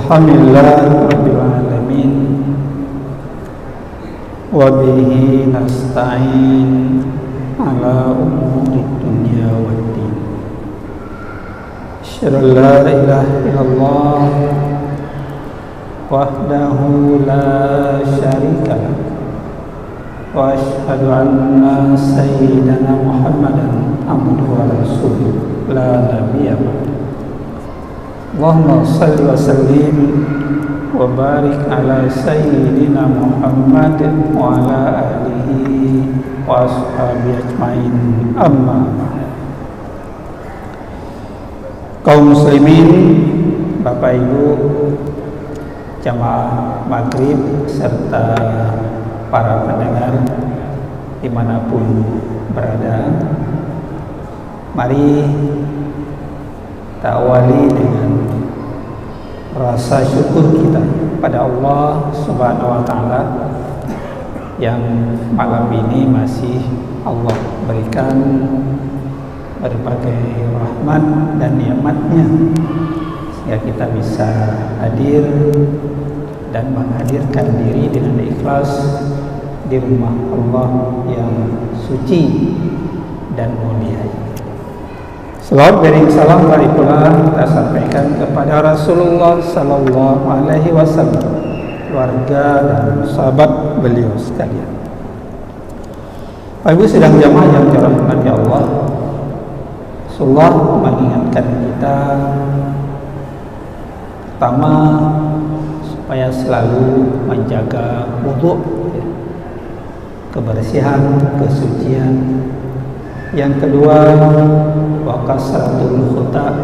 Alhamdulillah Alamin. Wabihi nasta'in ala umuri dunya waddin. Asyhadu an la ilaha illallah wahdahu la syarika lah, wa asyhadu anna sayyidana Muhammadan abduhu wa rasuluh la nabiyya ba'dahu. Allahumma salli wa sallim wa barik ala sayyidina Muhammad wa ala alihi wa ashabihi ajmain, amma ba'd. Kaum muslimin, Bapak Ibu jamaah maghrib serta para pendengar dimanapun berada, mari kita awali dengan rasa syukur kita pada Allah Subhanahu wa Ta'ala yang malam ini masih Allah berikan berbagai rahmat dan nikmatnya sehingga kita bisa hadir dan menghadirkan diri dengan ikhlas di rumah Allah yang suci dan mulia. Salawat dan salam mari pula kita sampaikan kepada Rasulullah sallallahu alaihi wasallam, keluarga dan sahabat beliau sekalian. Bapak Ibu sedang jamaah yang dirahmati Allah, Rasulullah mengingatkan kita pertama supaya selalu menjaga wudu, kebersihan, kesucian. Yang kedua, wa kasratul khuta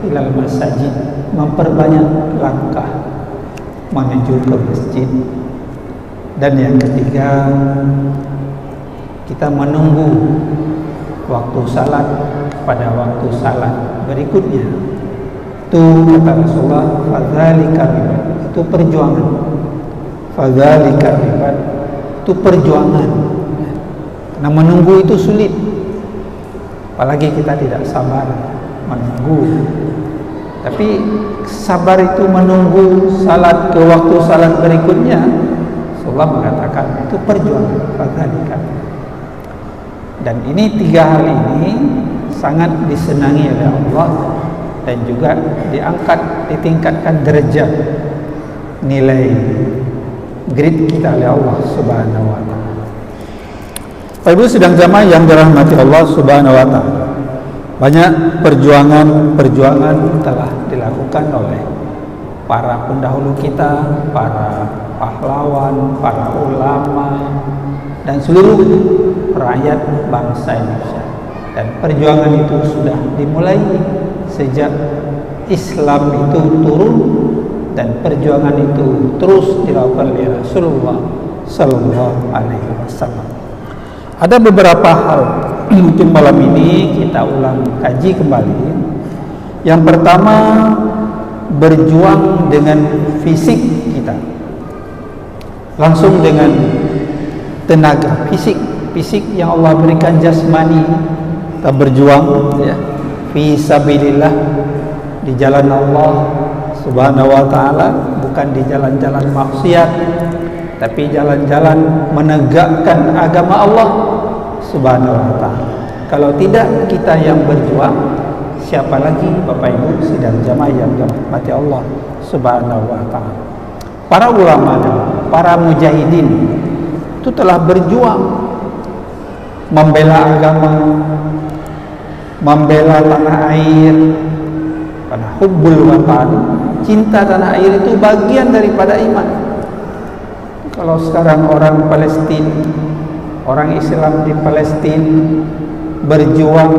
ilal masajid, memperbanyak langkah menuju ke masjid. Dan yang ketiga, kita menunggu waktu salat pada waktu salat berikutnya. Itu kata Rasulullah, fadzalika ribat, itu perjuangan. Fadzalika ribat, itu perjuangan. Karena menunggu itu sulit. Apalagi kita tidak sabar menunggu. Tapi sabar itu menunggu salat ke waktu salat berikutnya, Rasulullah mengatakan itu perjuangan. Fadzalika. Dan ini tiga hal ini sangat disenangi oleh Allah dan juga diangkat, ditingkatkan derajat nilai grade kita oleh Allah Subhanahu wa Ta'ala. Bapak Ibu sedang jamaah yang dirahmati Allah Subhanahu wa Ta'ala, banyak perjuangan telah dilakukan oleh para pendahulu kita, para pahlawan, para ulama, dan seluruh rakyat bangsa Indonesia. Dan perjuangan itu sudah dimulai sejak Islam itu turun, dan perjuangan itu terus dilakukan oleh Rasulullah sallallahu alaihi wasallam. Ada beberapa hal mungkin malam ini kita ulang kaji kembali. Yang pertama, berjuang dengan fisik kita, langsung dengan tenaga fisik yang Allah berikan jasmani. Kita berjuang ya, fi sabilillah, di jalan Allah Subhanahu wa Ta'ala, bukan di jalan-jalan maksiat, tapi jalan-jalan menegakkan agama Allah Subhanahu wa Ta'ala. Kalau tidak kita yang berjuang, siapa lagi Bapak Ibu sidang jamaah yang dirahmati Allah Subhanahu wa Ta'ala? Para ulama dan para mujahidin itu telah berjuang membela agama, membela tanah air. Karena hubbul watan, cinta tanah air itu bagian daripada iman. Kalau sekarang orang Palestina, orang Islam di Palestina berjuang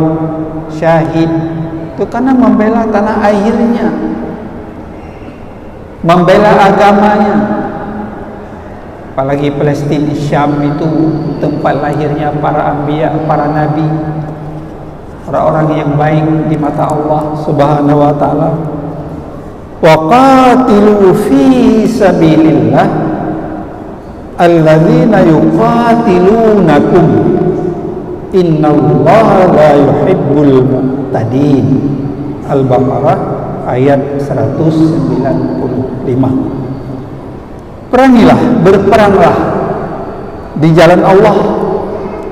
syahid, itu karena membela tanah airnya, membela agamanya. Apalagi Palestina, Syam itu tempat lahirnya para anbiya, para nabi, orang-orang yang baik di mata Allah Subhanahu wa Ta'ala. Wa qatilu fi sabilillah alladzina yuqatilunakum innallaha la yuhibbul mu'tadin. Al-Baqarah ayat 190. Perangilah, berperanglah di jalan Allah.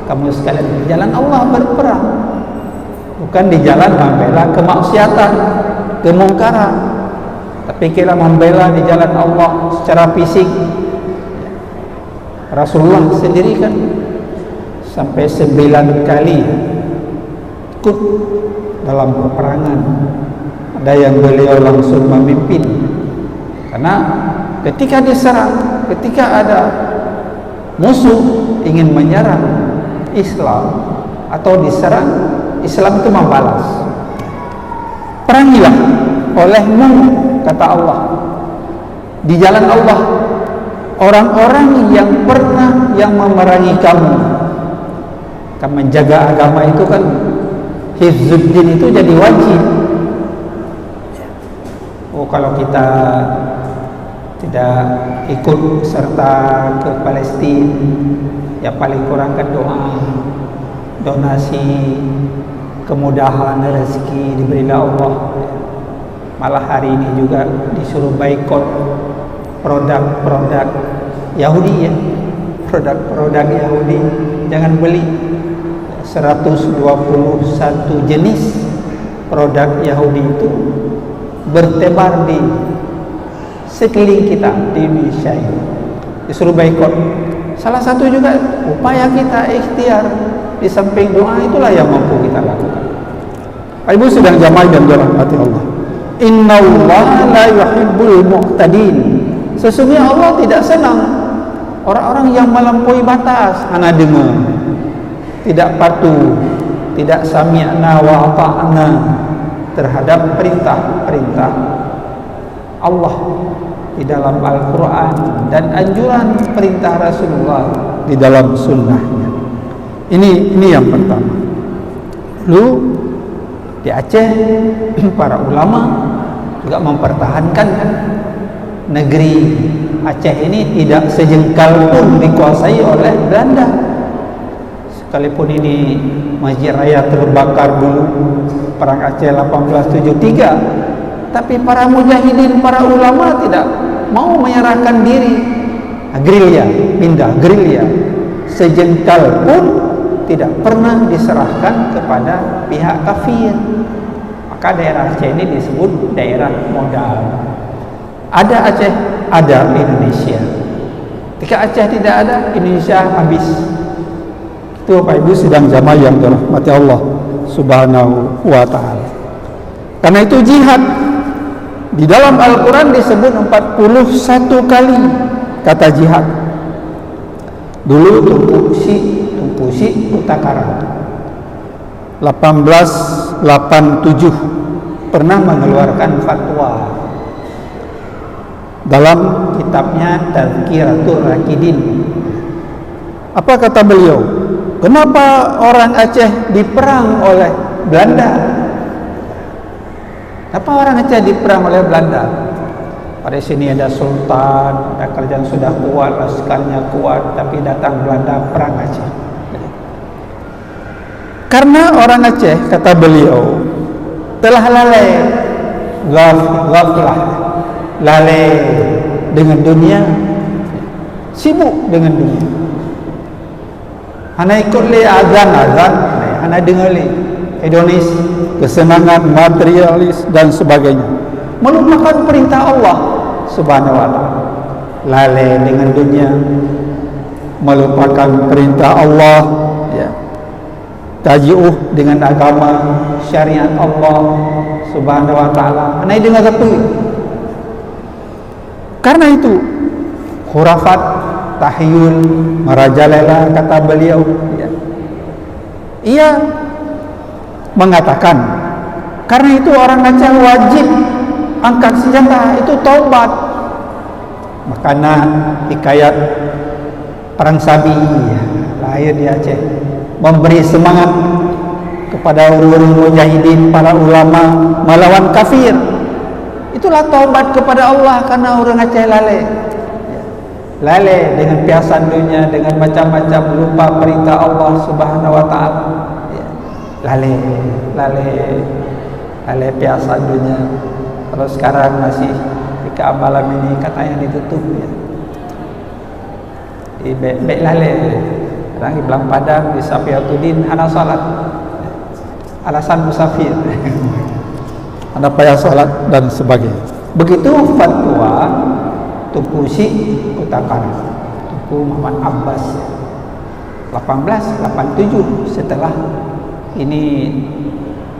Kamu sekalian, di jalan Allah berperang, bukan di jalan membela kemaksiatan, kemungkaran, tapi kita membela di jalan Allah secara fisik. Rasulullah sendiri kan sampai 9 kali ikut dalam peperangan. Ada yang beliau langsung memimpin, karena ketika diserang, ketika ada musuh ingin menyerang Islam atau diserang, Islam itu membalas. Perangilah olehmu, kata Allah, di jalan Allah, orang-orang yang pernah yang memerangi kamu. Kan menjaga agama itu kan, hifzuddin itu jadi wajib. Oh, kalau kita tidak ikut serta ke Palestina, ya paling kurang kan doa, donasi, kemudahan rezeki diberilah Allah. Malah hari ini juga disuruh boikot produk-produk Yahudi, ya, produk-produk Yahudi jangan beli. 121 jenis produk Yahudi itu bertebar di sekeliling kita di Indonesia ini, disuruh boikot. Salah satu juga upaya kita ikhtiar, di samping doa itulah yang mampu kita lakukan. Ibu sedang jamaah dan dirahmati Allah. Innallaha la yuhibbul mu'tadin. Sesungguhnya Allah tidak senang orang-orang yang melampaui batas. Ana dengar, tidak patuh, tidak sami'na wa ata'na terhadap perintah-perintah Allah di dalam Al-Quran dan anjuran perintah Rasulullah di dalam sunnahnya. Ini yang pertama. Lalu di Aceh para ulama juga mempertahankan negeri Aceh ini tidak sejengkal pun dikuasai oleh Belanda. Sekalipun ini Masjid Raya terbakar dulu perang Aceh 1873, tapi para mujahidin, para ulama tidak mau menyerahkan diri. Gerilya, pindah gerilya, sejengkal pun tidak pernah diserahkan kepada pihak kafir. Maka daerah Aceh ini disebut daerah modal. Ada Aceh, ada Indonesia. Ketika Aceh tidak ada, Indonesia habis. Itu Bapak Ibu sedang jamaah yang dirahmati Allah Subhanahu wa ta'ala. Karena itu jihad di dalam Al-Quran disebut 41 kali kata jihad. Dulu Tunku Si Utakara 1887 pernah mengeluarkan fatwa dalam kitabnya Tazkiratul Rakidin. Apa kata beliau? Kenapa orang Aceh diperang oleh Belanda? Kenapa orang Aceh diperang oleh Belanda? Pada sini ada sultan, ada kerajaan sudah kuat, pasukannya kuat, tapi datang Belanda perang Aceh. Karena orang Aceh, kata beliau, telah lalai, ghaflah, lalai dengan dunia, sibuk dengan dunia. Hana ikut le azan, hana dengar le hedonis, kesenangan materialis dan sebagainya, melupakan perintah Allah Subhanahu wa ta'ala. Lalai dengan dunia, melupakan perintah Allah, ya. Taji'uh dengan agama syariat Allah Subhanahu wa ta'ala. Hana dengar apa? Karena itu khurafat, tahyul, merajalela, kata beliau, ya. Ia mengatakan karena itu orang Aceh wajib angkat senjata, itu taubat. Makanya hikayat perang Sabi, ya, lahir di Aceh, memberi semangat kepada orang-orang mujahidin, para ulama melawan kafir. Itulah taubat kepada Allah karena orang Aceh lalai. Lalai dengan piasan dunia, dengan macam-macam, lupa perintah Allah Subhanahu wa ta'ala. Lalai piasan dunia. Kalau sekarang masih ketika malam ini katanya ditutup ya. Di Bek Lale, orang di Belang Padang, di Safiatuddin, ana salat. Alasan musafir. Anda payah salat dan sebagainya. Begitu fatwa Tuku Si Utakar, Tuku Muhammad Abbas 1887 setelah ini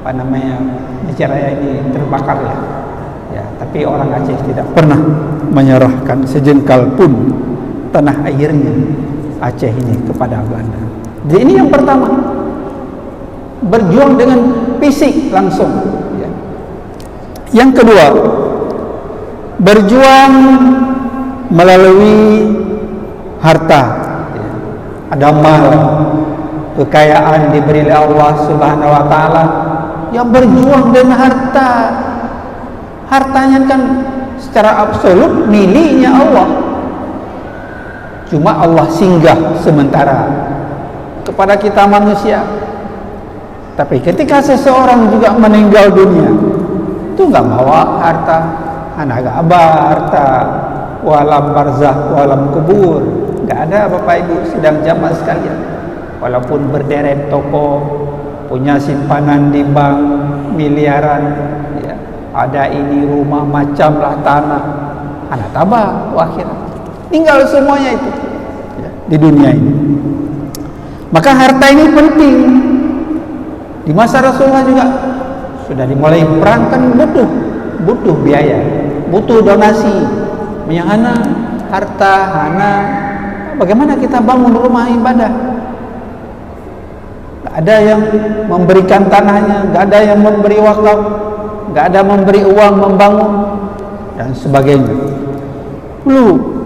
apa namanya Masjid Raya ini terbakar ya. Ya, tapi orang Aceh tidak pernah menyerahkan sejengkal pun tanah airnya Aceh ini kepada Belanda. Jadi ini yang pertama, berjuang dengan fisik langsung ya. Yang kedua, berjuang melalui harta ya. Ada mal, kekayaan diberi oleh Allah Subhanahu wa taala, yang berjuang dengan harta. Hartanya kan secara absolut miliknya Allah, cuma Allah singgah sementara kepada kita manusia. Tapi ketika seseorang juga meninggal dunia, itu nggak bawa harta, anak gak harta, walam barzah, walam kubur, nggak ada Bapak Ibu sedang jamaah sekalian. Walaupun berderet toko, punya simpanan di bank miliaran, ya, ada ini rumah macam lah tanah, anak tabah akhirnya tinggal semuanya itu ya, di dunia ini. Maka harta ini penting. Di masa Rasulullah juga sudah dimulai perang kan butuh biaya, butuh donasi, hana harta, hana bagaimana kita bangun rumah ibadah. Gak ada yang memberikan tanahnya, gak ada yang memberi wakaf, gak ada memberi uang membangun dan sebagainya. Dulu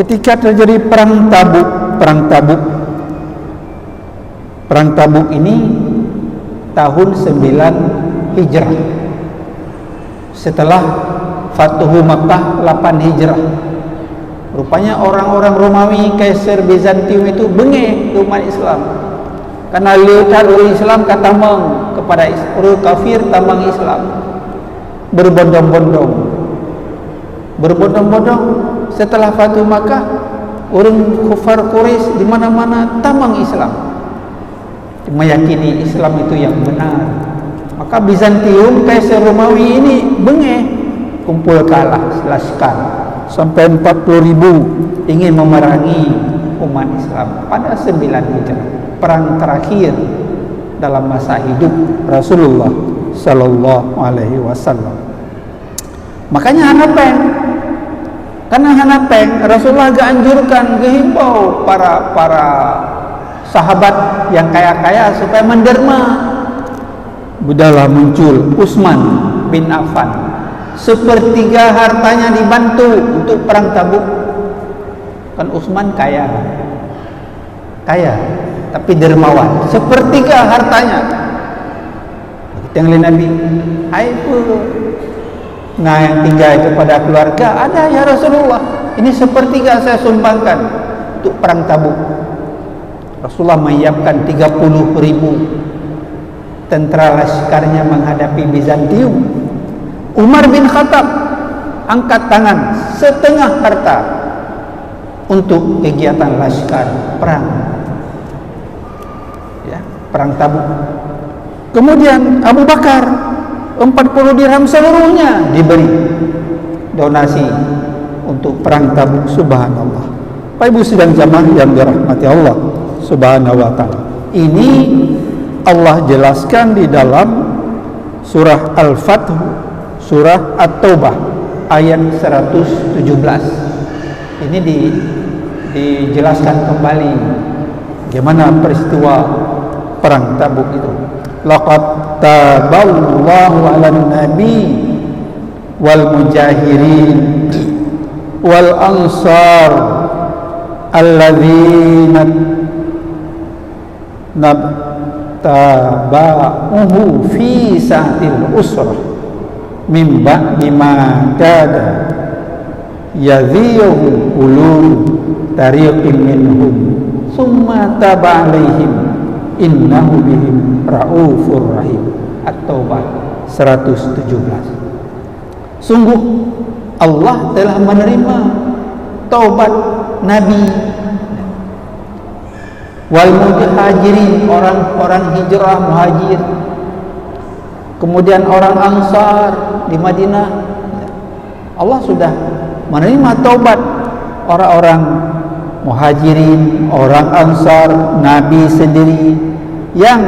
ketika terjadi perang Tabuk ini tahun 9 Hijrah, setelah Fatuhu Makkah 8 Hijrah. Rupanya orang-orang Romawi, Kaisar Bizantium itu bengek ke umat Islam, karena lihat orang Islam katamang kepada orang kafir tamang Islam, berbondong-bondong setelah Fatuhu Makkah. Orang kufar Quraisy di mana-mana tamang Islam, meyakini Islam itu yang benar. Maka Bizantium, Kaisar Romawi ini bengeh, kumpul kalah laskar sampai 40.000 ingin memerangi umat Islam pada 9 Hijrah, perang terakhir dalam masa hidup Rasulullah sallallahu alaihi wasallam. Makanya hanapeng Rasulullah agak anjurkan, kehimbau para sahabat yang kaya-kaya supaya menderma. Budahlah muncul Utsman bin Affan, sepertiga hartanya dibantu untuk perang Tabuk. Kan Utsman kaya tapi dermawan, sepertiga hartanya. Yang lain Nabi, nah yang tinggal kepada keluarga ada ya Rasulullah, ini sepertiga saya sumbangkan untuk perang Tabuk. Rasulullah menyiapkan 30.000 tentara laskarnya menghadapi Bizantium. Umar bin Khattab angkat tangan setengah harta untuk kegiatan laskar perang, ya, perang Tabuk. Kemudian Abu Bakar 40 dirham seluruhnya diberi donasi untuk perang Tabuk. Subhanallah. Bapak Ibu sidang jamaah yang dirahmati Allah Subhanahu wa ta'ala, ini Allah jelaskan di dalam surah Al-Fath, surah At-Taubah ayat 117. Ini dijelaskan kembali bagaimana peristiwa perang Tabuk itu. Laqad taballahu 'alan nabi wal mujahirin wal ansar alladzina tabauhu fi sa'il usrah min ba'di ma kada yadhiyu qulub tariqin minhum summa taba alaihim innahu bihim raufur rahim. At-Taubah 117. Sungguh Allah telah menerima taubat Nabi. Wal muhajirin, orang-orang hijrah muhajir, kemudian orang Ansar di Madinah, Allah sudah menerima taubat orang-orang muhajirin, orang Ansar, Nabi sendiri yang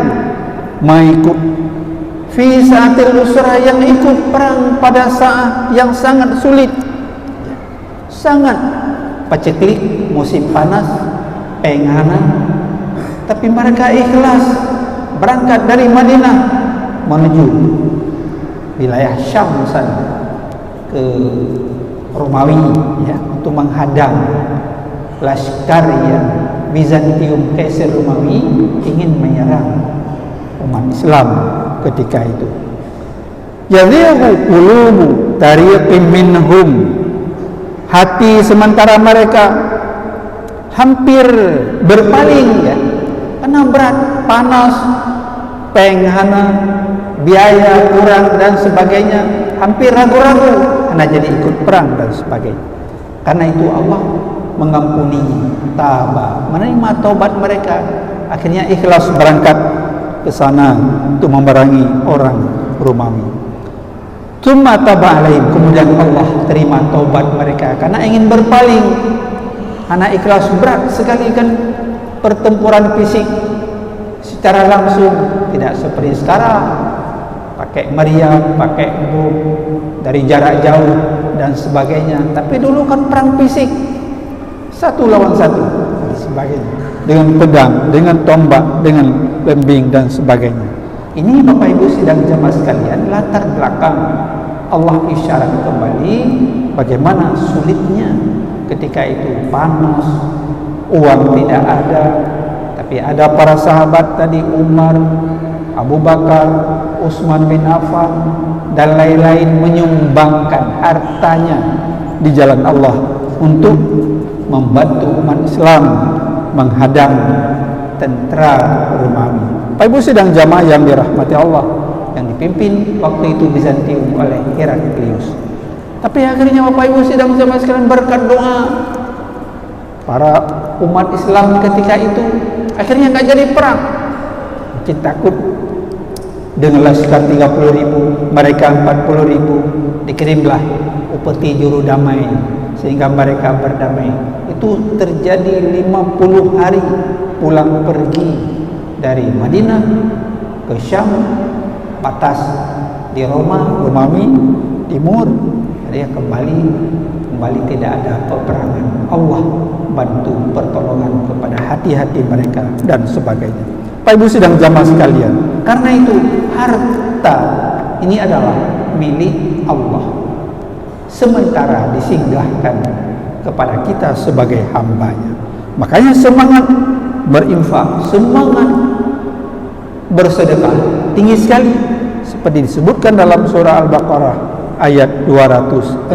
mengikut fi saatil usrah, yang ikut perang pada saat yang sangat sulit, sangat paceklik, musim panas, penghana, tapi mereka ikhlas berangkat dari Madinah menuju wilayah Syam sana ke Romawi, ya, untuk menghadang laskar yang Bizantium, Kaisar Romawi ingin menyerang umat Islam ketika itu. Yadhi'u qulubu tariqin minhum, hati sementara mereka hampir berpaling, ya, karena berat, panas, penghana, biaya kurang dan sebagainya, hampir ragu-ragu karena jadi ikut perang dan sebagainya. Karena itu Allah mengampuni, taba, menerima taubat mereka, akhirnya ikhlas berangkat ke sana untuk memerangi orang Romawi. Tsumma taba alaihim, kemudian Allah terima taubat mereka karena ingin berpaling, karena ikhlas berat sekali kan pertempuran fisik secara langsung, tidak seperti sekarang pakai meriam, pakai bom dari jarak jauh dan sebagainya. Tapi dulu kan perang fisik, satu lawan satu dan sebagainya, dengan pedang, dengan tombak, dengan lembing dan sebagainya. Ini Bapak Ibu sidang jamaah sekalian, latar belakang Allah isyarat kembali bagaimana sulitnya ketika itu, panas, uang tidak ada, tapi ada para sahabat tadi, Umar, Abu Bakar, Utsman bin Affan dan lain-lain menyumbangkan hartanya di jalan Allah untuk membantu umat Islam menghadang tentara Romawi. Bapak Ibu sidang jamaah yang dirahmati Allah, yang dipimpin waktu itu Bizantium oleh Heraklius. Tapi akhirnya Bapak Ibu sidang jamaah sekalian, berkat doa para umat Islam ketika itu, akhirnya nggak jadi perang. Mungkin takut dengan laskar 30.000, mereka 40.000, dikirimlah upeti juru damai sehingga mereka berdamai. Itu terjadi 50 hari pulang pergi dari Madinah ke Syam, batas di Romawi timur, dia kembali tidak ada peperangan. Allah bantu pertolongan kepada hati-hati mereka dan sebagainya. Bapak Ibu sidang jamaah sekalian, karena itu harta ini adalah milik Allah, sementara disinggahkan kepada kita sebagai hambanya. Makanya semangat berinfak, semangat bersedekah tinggi sekali, seperti disebutkan dalam surah Al-Baqarah ayat 261.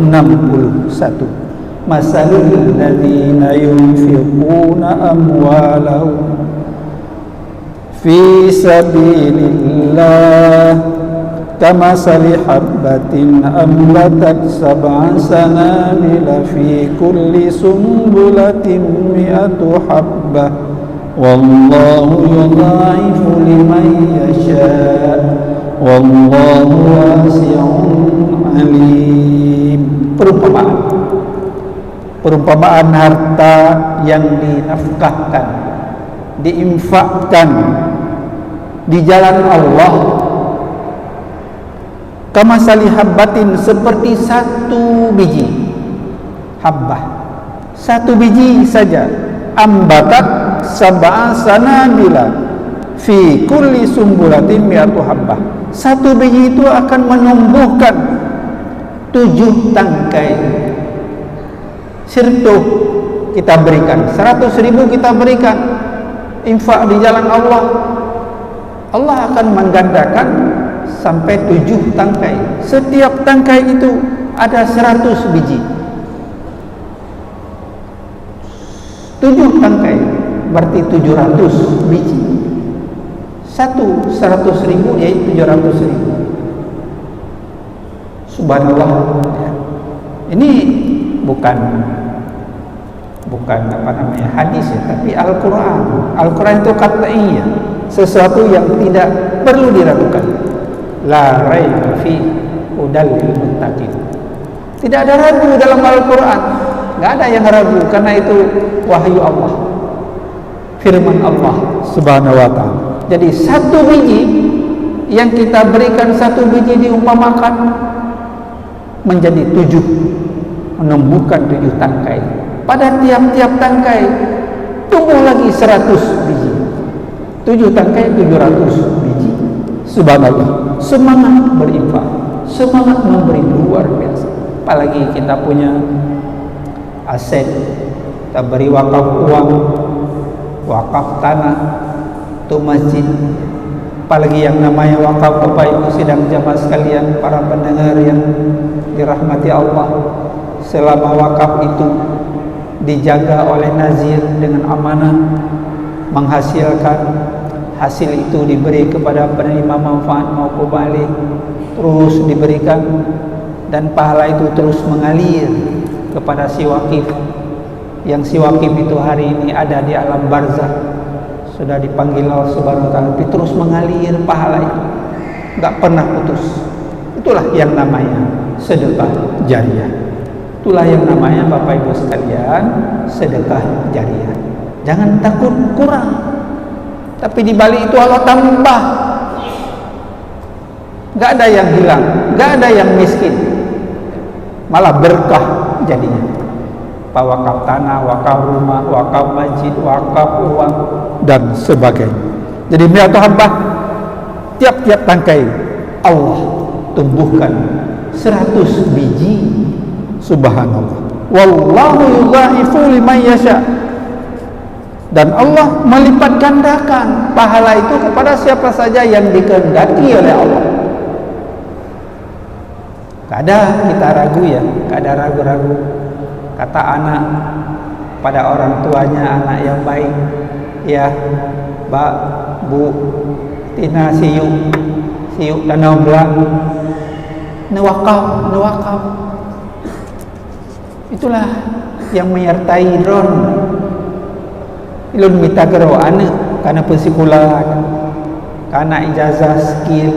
Masalul ladzina yunfiquna amwalahum fi sabilillah kamasali habbatin ambatat sab'a sanabila fi kulli sumbulatin mi'atu habbah wallahu yudha'ifu liman yasha' wallahu wasi'un alim. Perumpamaan harta yang dinafkahkan, diinfakkan di jalan Allah, kamasali habbatin, seperti satu biji habbah, satu biji saja, ambatat sab'a sanabila fi kulli sumbulatin mi'atu habbah. Satu biji itu akan menumbuhkan 7 tangkai sirtuh kita berikan, 100.000 kita berikan infak di jalan Allah, Allah akan menggandakan sampai 7 tangkai. Setiap tangkai itu ada 100 biji. 7 tangkai berarti 700 biji. Satu 100.000 yaitu 700.000. Subhanallah, ya. Ini bukan apa namanya hadis ya, tapi Al-Quran. Al-Quran itu katanya sesuatu yang tidak perlu diragukan. La raiba fi hudal lil muttaqin. Tidak ada ragu dalam Al-Quran. Enggak ada yang ragu karena itu wahyu Allah, firman Allah Subhanahu wa taala. Jadi satu biji yang kita berikan, satu biji diumpamakan menjadi 7, menumbuhkan 7 tangkai. Pada tiap-tiap tangkai tumbuh lagi 100 biji. 7 tangkai 700 biji. Subhanallah. Semangat berinfak, semangat memberi luar biasa. Apalagi kita punya aset, kita beri wakaf uang, wakaf tanah, itu masjid. Apalagi yang namanya wakaf, Bapak Ibu sidang jamaah sekalian, para pendengar yang dirahmati Allah, selama wakaf itu dijaga oleh nazir dengan amanah, menghasilkan hasil itu diberi kepada penerima manfaat maupun balik, terus diberikan, dan pahala itu terus mengalir kepada si wakif, yang si wakif itu hari ini ada di alam barzakh, sudah dipanggil Allah Subhanahu wa taala, tapi terus mengalir pahala itu, enggak pernah putus. Itulah yang namanya sedekah jariyah. Itulah yang namanya Bapak Ibu sekalian sedekah jariyah. Jangan takut kurang, tapi di balik itu Allah tambah. Enggak ada yang hilang, enggak ada yang miskin, malah berkah jadinya. Wakaf tanah, wakaf rumah, wakaf masjid, wakaf uang, dan sebagainya. Jadi biar hamba, tiap-tiap tangkai Allah tumbuhkan 100 biji. Subhanallah. Wallahu yudha'ifu liman yasha. Dan Allah melipat gandakan pahala itu kepada siapa saja yang dikehendaki oleh Allah. Tidak ada kita ragu ya, tidak ada ragu-ragu. Kata anak pada orang tuanya, anak yang baik, ya Mbak, Bu, Tina, siuk tanah belang, newakaf. Itulah yang menyertai drone. Ilun minta gero anak karena persikula, karena ijazah skill,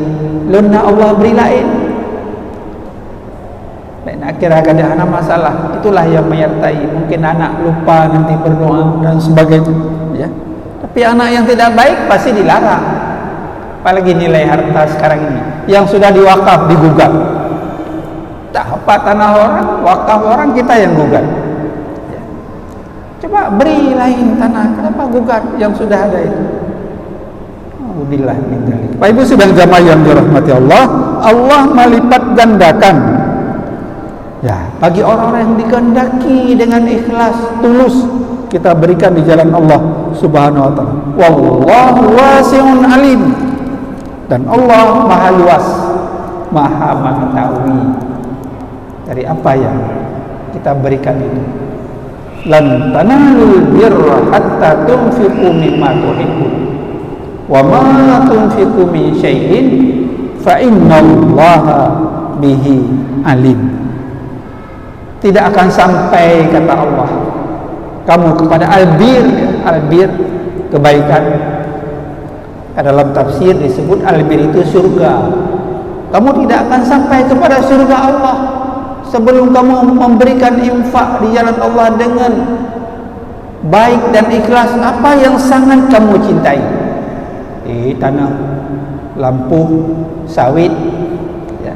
ilun na Allah beri lain. Dan akhirnya ada masalah. Itulah yang menyertai. Mungkin anak lupa nanti berdoa dan sebagainya, ya. Tapi anak yang tidak baik pasti dilarang. Apalagi nilai harta sekarang ini yang sudah diwakaf digugat. Tak apa tanah orang, wakaf orang, kita yang gugat. Ya. Coba beri lain tanah, kenapa gugat yang sudah ada itu? Alhamdulillah. Pak Ibu sedang jamaah yang dirahmati Allah, Allah melipat gandakan. Ya, bagi orang-orang yang dikehendaki dengan ikhlas, tulus, kita berikan di jalan Allah Subhanahu wa taala. Wallahu wasi'un alim. Dan Allah Maha luas, Maha mengetahui dari apa yang kita berikan itu. Lan tanalul birra hatta tunfiqu mimma tuhibbun wa ma tunfiqu min syai'in fa innallaha bihi alim. Tidak akan sampai, kata Allah, kamu kepada albir, kebaikan. Dalam tafsir disebut albir itu surga. Kamu tidak akan sampai kepada surga Allah sebelum kamu memberikan infak di jalan Allah dengan baik dan ikhlas apa yang sangat kamu cintai. Tanah, lampu, sawit, ya.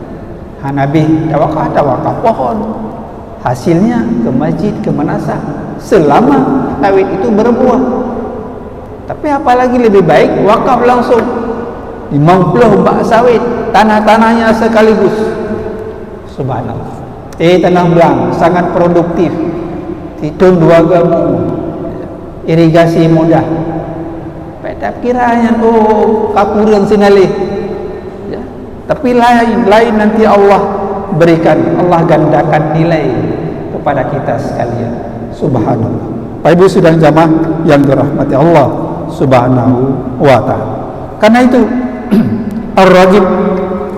Hanabi tawakal pohon. Hasilnya ke masjid, ke manasah, selama sawit itu berbuah. Tapi apalagi lebih baik wakaf langsung 50 bak sawit, tanah-tanahnya sekaligus. Subhanallah. Tanah belang sangat produktif. Hitung 2 gamu, irigasi mudah. Tak kiranya kapuran sinalih. Ya. Tapi lain nanti Allah berikan, Allah gandakan nilai kepada kita sekalian. Subhanallah. Pak Ibu sedang jamaah yang dirahmati Allah Subhanahu wa ta'ala. Karena itu Ar-Raghib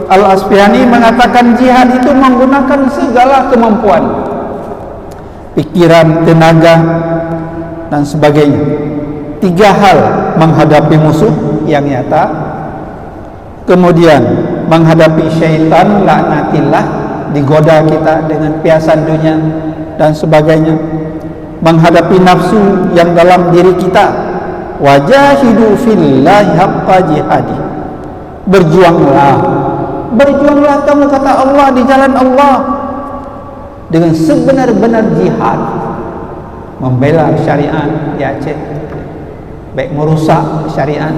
Al-Asfihani mengatakan jihad itu menggunakan segala kemampuan. pikiran, tenaga, dan sebagainya. 3 hal menghadapi musuh yang nyata, kemudian menghadapi syaitan, laknatillah, digoda kita dengan piasan dunia dan sebagainya, menghadapi nafsu yang dalam diri kita, wajahidu fillahi haqqa jihadi, berjuanglah kamu, kata Allah, di jalan Allah dengan sebenar-benar jihad, membela syariat di Aceh, baik merusak syariat,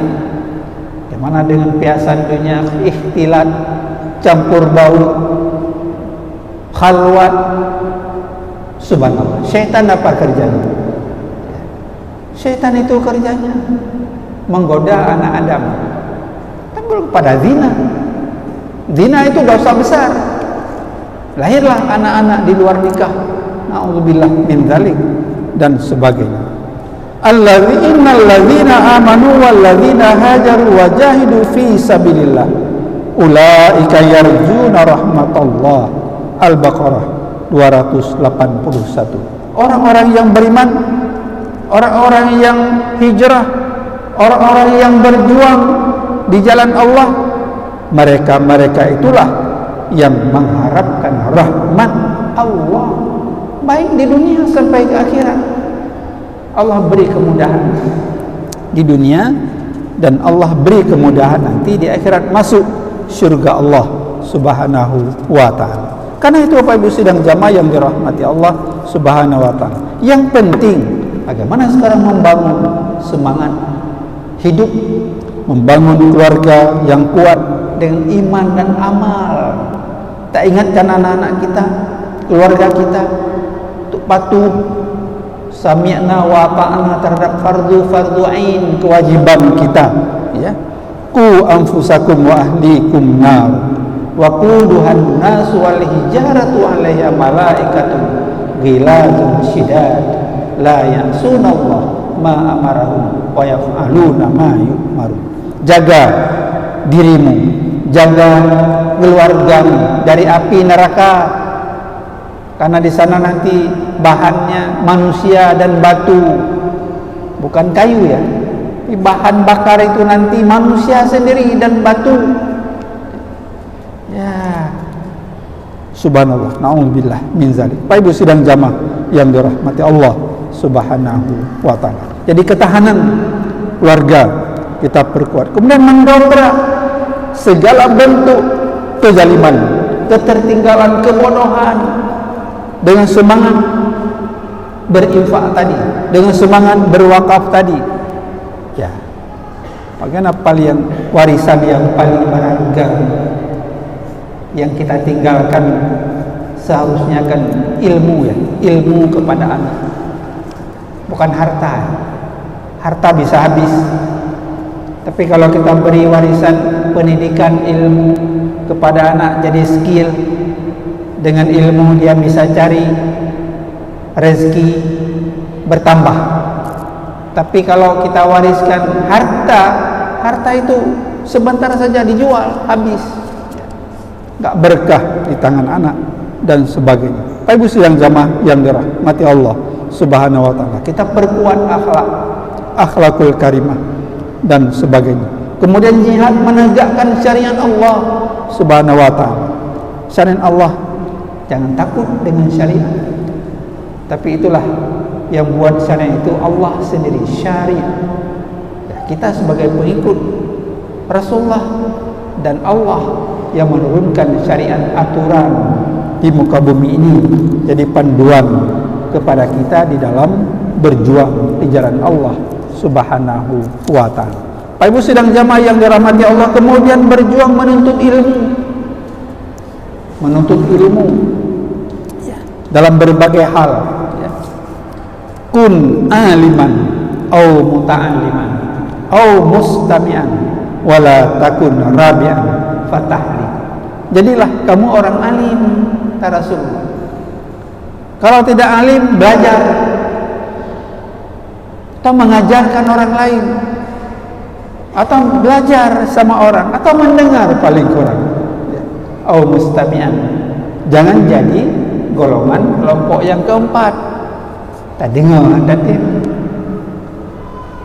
bagaimana dengan piasan dunia, ikhtilat, campur baur, khalwat. Subhanallah, syaitan apa kerjanya? Syaitan itu kerjanya menggoda anak Adam, tambah pada zina. Zina itu dosa besar. Lahirlah anak-anak di luar nikah, na'udzubillah min dzalik, dan sebagainya. Innal ladzina amanu wal ladzina hajaru wa jahidu fi sabilillah ulaika yarjuna rahmatallah. Al-Baqarah 281. Orang-orang yang beriman, orang-orang yang hijrah, orang-orang yang berjuang di jalan Allah, mereka itulah yang mengharapkan rahmat Allah, baik di dunia sampai ke akhirat. Allah beri kemudahan di dunia, dan Allah beri kemudahan nanti di akhirat, masuk surga Allah Subhanahu wa ta'ala. Karena itu Bapak Ibu sidang jamaah yang dirahmati Allah Subhanahu wa ta'ala, yang penting bagaimana sekarang membangun semangat hidup, membangun keluarga yang kuat dengan iman dan amal. Tak ingatkan anak-anak kita, keluarga kita, untuk patuh, sami'na wa ta'ana terhadap fardu ain, kewajiban kita, ya. Qu anfusakum wa ahlikum nar wa quduhan nas wal hijaratu 'alaiha malaikatun ghilazun syidad la ya'sunallah ma amarahum wa yaf'aluna ma yu'marun. Jaga dirimu, jaga keluargamu dari api neraka, karena di sana nanti bahannya manusia dan batu, bukan kayu ya. Bahan bakar itu nanti manusia sendiri dan batu. Ya, subhanallah, na'udzubillah min zalik. Bapak Ibu sidang jamaah yang dirahmati Allah Subhanahu wa ta'ala. Jadi ketahanan keluarga kita perkuat, kemudian mendobrak segala bentuk kezaliman, ketertinggalan, kebodohan, dengan semangat berinfak tadi, dengan semangat berwakaf tadi. Ya, bagaimana paling warisan yang paling berharga yang kita tinggalkan, seharusnya kan ilmu, ya, ilmu kepada anak, bukan harta. Harta bisa habis, tapi kalau kita beri warisan pendidikan, ilmu kepada anak, jadi skill, dengan ilmu dia bisa cari rezeki bertambah. Tapi kalau kita wariskan harta itu sebentar saja dijual, habis, gak berkah di tangan anak dan sebagainya. Bapak Ibu sidang jamaah yang dirahmati Allah Subhanahu wa ta'ala, kita perkuat akhlakul karimah dan sebagainya. Kemudian jihad menegakkan syariat Allah Subhanahu wa ta'ala. Syariat Allah, jangan takut dengan syariat, tapi itulah yang buat syariat itu Allah sendiri, syariat. Ya, kita sebagai pengikut Rasulullah dan Allah yang menurunkan syariat, aturan di muka bumi ini, jadi panduan kepada kita di dalam berjuang di jalan Allah Subhanahu wa ta'ala. Bapak Ibu sidang jamaah yang dirahmati Allah, kemudian berjuang menuntut ilmu ya, dalam berbagai hal, ya. Kun aliman au muta'alliman au mustami'an wala takun rabi'an fatahli. Jadilah kamu orang alim, kata Rasulullah. Kalau tidak alim, belajar atau mengajarkan orang lain, atau belajar sama orang, atau mendengar paling kurang. Au mustami'an. Jangan jadi golongan kelompok yang keempat, Tak dengar ada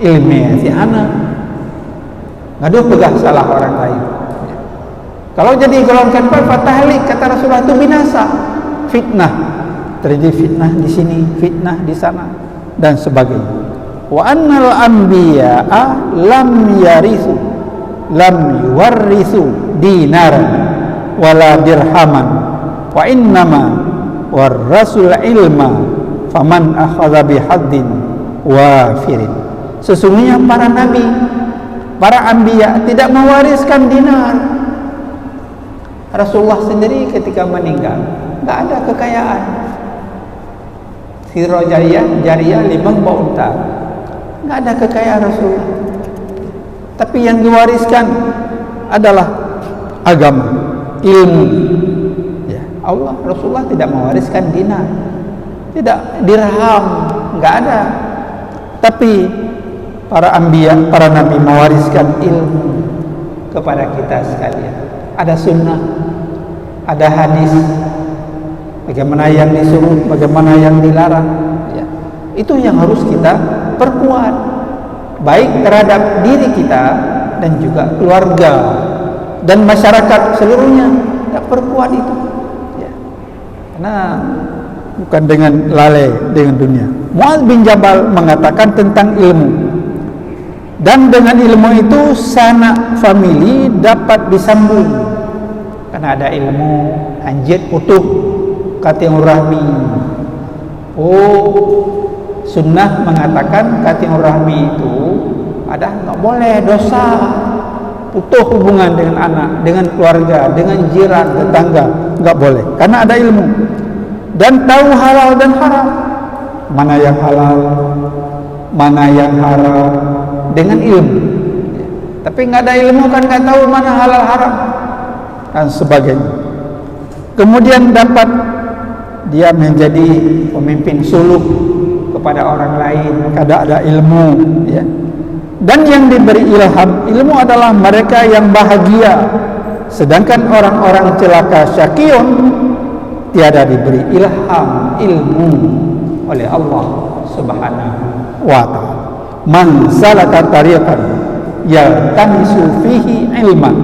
ilmu si anak ngadu pegah salah orang lain. Kalau jadi golongan fatahlik kata Rasulullah itu binasa, fitnah, terjadi fitnah di sini, fitnah di sana dan sebagainya. Wa annal anbiya'a lam yuwarrisu dinaran wala dirhaman wa innama warrasul ilma faman akhadha bihaddin wafirin. Sesungguhnya para nabi, para anbiya tidak mewariskan dinar. Rasulullah sendiri ketika meninggal enggak ada kekayaan. Sirah jariyah 5 unta. Enggak ada kekayaan Rasulullah. Tapi yang diwariskan adalah agama, ilmu. Ya, Allah Rasulullah tidak mewariskan dinar, tidak dirham, enggak ada. Tapi para anbiya, para nabi mewariskan ilmu kepada kita sekalian. Ada sunnah, ada hadis, bagaimana yang disuruh, bagaimana yang dilarang, ya. Itu yang harus kita perkuat, baik terhadap diri kita dan juga keluarga dan masyarakat seluruhnya. Kita perkuat itu, ya. Karena bukan dengan lalai dengan dunia. Mu'adz bin Jabal mengatakan tentang ilmu, dan dengan ilmu itu sanak famili dapat disambung. Karena ada ilmu anjit utuh kating rahmi. Sunnah mengatakan kating rahmi itu ada enggak boleh, dosa, putus hubungan dengan anak, dengan keluarga, dengan jiran, tetangga, enggak boleh. Karena ada ilmu dan tahu halal dan haram. Mana yang halal, mana yang haram dengan ilmu. Tapi enggak ada ilmu kan enggak tahu mana halal haram dan sebagainya. Kemudian dapat dia menjadi pemimpin suluk kepada orang lain kada ada ilmu, ya. Dan yang diberi ilmu adalah mereka yang bahagia, sedangkan orang-orang celaka syaqiyun tiada diberi ilmu oleh Allah Subhanahu wa ta'ala. Man salaka tariqan yaltamisu fihi ilman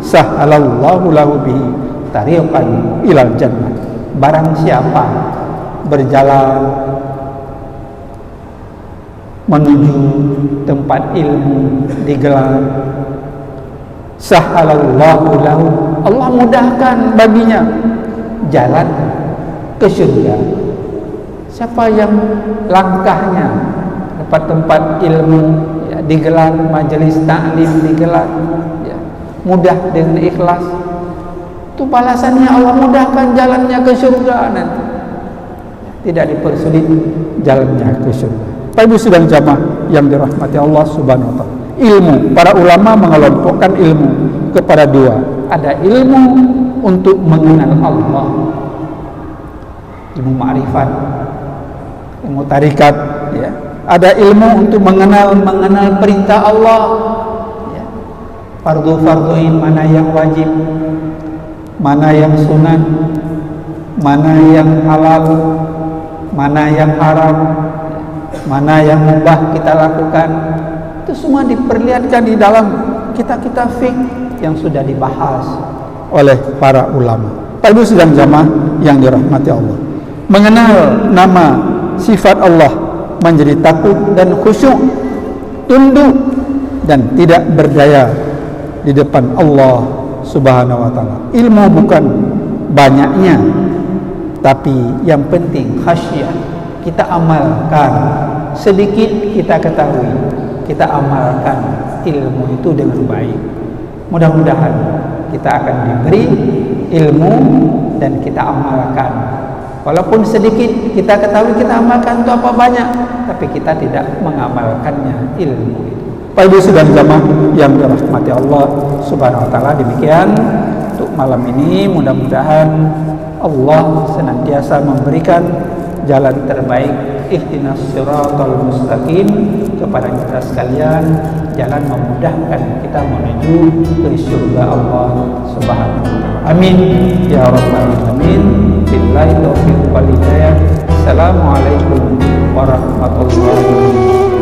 sahhalallahu lahu bihi tariqan ilal jannah. Barang siapa berjalan menuju tempat ilmu digelar, sahhalallahu lahu, Allah mudahkan baginya jalan ke surga. Siapa yang langkahnya dapat tempat ilmu, ya, digelar majelis ta'lim digelar, ya, mudah dengan ikhlas, itu balasannya Allah mudahkan jalannya ke surga nanti, tidak dipersulit jalannya ke surga. Bapak Ibu sidang jamaah yang dirahmati Allah Subhanahu wa ta'ala, ilmu, para ulama mengelompokkan ilmu kepada dua. Ada ilmu untuk mengenal Allah, ilmu ma'rifat, ilmu tarikat, ya. Ada ilmu untuk mengenal perintah Allah, ya. Fardu-farduin, mana yang wajib, mana yang sunat, mana yang halal, mana yang haram, mana yang mubah kita lakukan. Itu semua diperlihatkan di dalam kitab-kitab fiqh yang sudah dibahas oleh para ulama. Bapak Ibu sidang jamaah yang dirahmati Allah, mengenal nama sifat Allah menjadi takut dan khusyuk, tunduk dan tidak berdaya di depan Allah Subhanahu wa ta'ala. Ilmu bukan banyaknya, tapi yang penting khasyah, kita amalkan. Sedikit kita ketahui, kita amalkan ilmu itu dengan baik. Mudah-mudahan kita akan diberi ilmu dan kita amalkan. Walaupun sedikit kita ketahui, kita amalkan itu apa banyak, tapi kita tidak mengamalkannya ilmu itu. Bapak Ibu sidang jamaah yang dirahmati Allah Subhanahu wa ta'ala, demikian untuk malam ini. Mudah-mudahan Allah senantiasa memberikan jalan terbaik, ihdinas siratal mustaqim, kepada kita sekalian, jalan memudahkan kita menuju ke surga Allah Subhanahu wa ta'ala. Amin ya rabbal alamin. Billahi taufiq wal hidayah. Wassalamualaikum warahmatullahi